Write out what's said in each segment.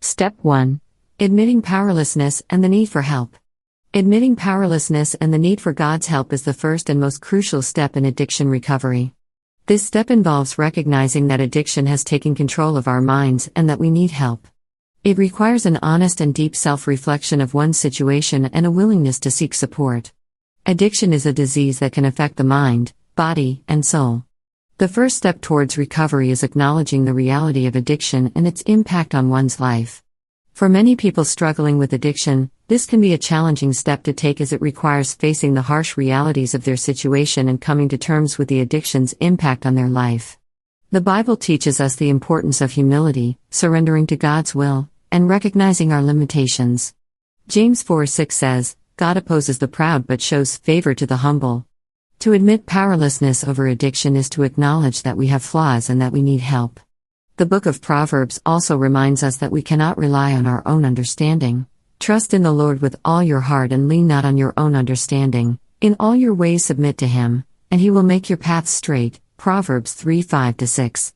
Step 1. Admitting powerlessness and the need for help. Admitting powerlessness and the need for God's help is the first and most crucial step in addiction recovery. This step involves recognizing that addiction has taken control of our minds and that we need help. It requires an honest and deep self-reflection of one's situation and a willingness to seek support. Addiction is a disease that can affect the mind, body, and soul. The first step towards recovery is acknowledging the reality of addiction and its impact on one's life. For many people struggling with addiction, this can be a challenging step to take as it requires facing the harsh realities of their situation and coming to terms with the addiction's impact on their life. The Bible teaches us the importance of humility, surrendering to God's will, and recognizing our limitations. James 4:6 says, "God opposes the proud but shows favor to the humble." To admit powerlessness over addiction is to acknowledge that we have flaws and that we need help. The book of Proverbs also reminds us that we cannot rely on our own understanding. Trust in the Lord with all your heart and lean not on your own understanding. In all your ways submit to Him, and He will make your paths straight. Proverbs 3:5-6.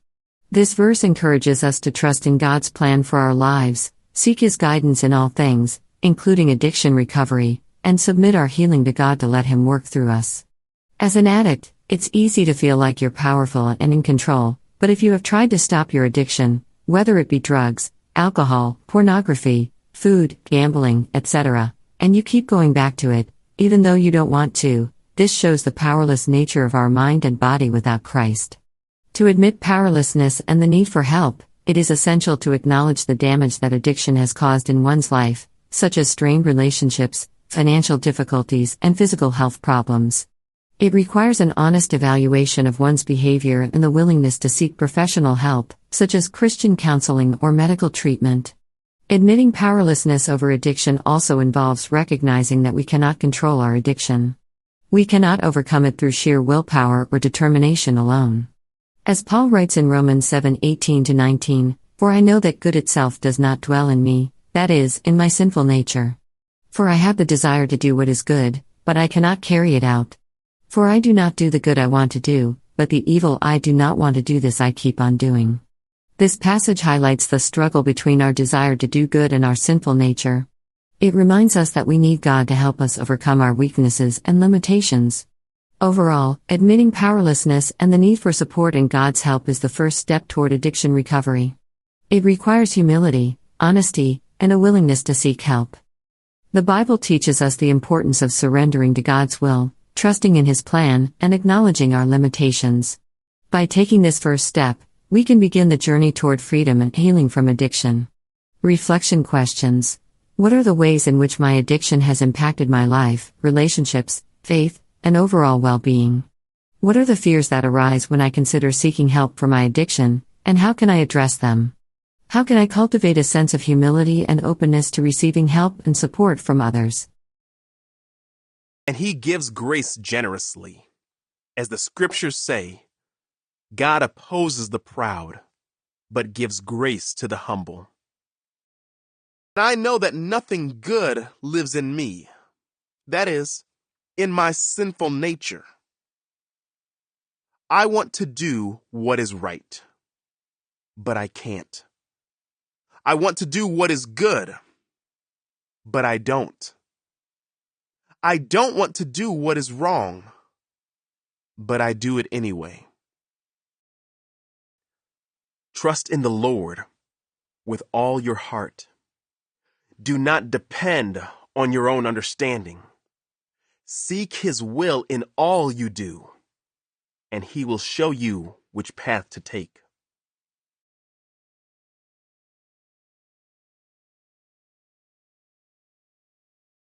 This verse encourages us to trust in God's plan for our lives, seek His guidance in all things, including addiction recovery, and submit our healing to God to let Him work through us. As an addict, it's easy to feel like you're powerful and in control, but if you have tried to stop your addiction, whether it be drugs, alcohol, pornography, food, gambling, etc., and you keep going back to it, even though you don't want to, this shows the powerless nature of our mind and body without Christ. To admit powerlessness and the need for help, it is essential to acknowledge the damage that addiction has caused in one's life, such as strained relationships, financial difficulties, and physical health problems. It requires an honest evaluation of one's behavior and the willingness to seek professional help, such as Christian counseling or medical treatment. Admitting powerlessness over addiction also involves recognizing that we cannot control our addiction. We cannot overcome it through sheer willpower or determination alone. As Paul writes in Romans 7:18-19, "For I know that good itself does not dwell in me, that is, in my sinful nature. For I have the desire to do what is good, but I cannot carry it out. For I do not do the good I want to do, but the evil I do not want to do this I keep on doing." This passage highlights the struggle between our desire to do good and our sinful nature. It reminds us that we need God to help us overcome our weaknesses and limitations. Overall, admitting powerlessness and the need for support and God's help is the first step toward addiction recovery. It requires humility, honesty, and a willingness to seek help. The Bible teaches us the importance of surrendering to God's will, trusting in His plan, and acknowledging our limitations. By taking this first step, we can begin the journey toward freedom and healing from addiction. Reflection questions. What are the ways in which my addiction has impacted my life, relationships, faith, and overall well-being? What are the fears that arise when I consider seeking help for my addiction, and how can I address them? How can I cultivate a sense of humility and openness to receiving help and support from others? And He gives grace generously. As the scriptures say, God opposes the proud, but gives grace to the humble. And I know that nothing good lives in me, that is, in my sinful nature. I want to do what is right, but I can't. I want to do what is good, but I don't. I don't want to do what is wrong, but I do it anyway. Trust in the Lord with all your heart. Do not depend on your own understanding. Seek His will in all you do, and He will show you which path to take.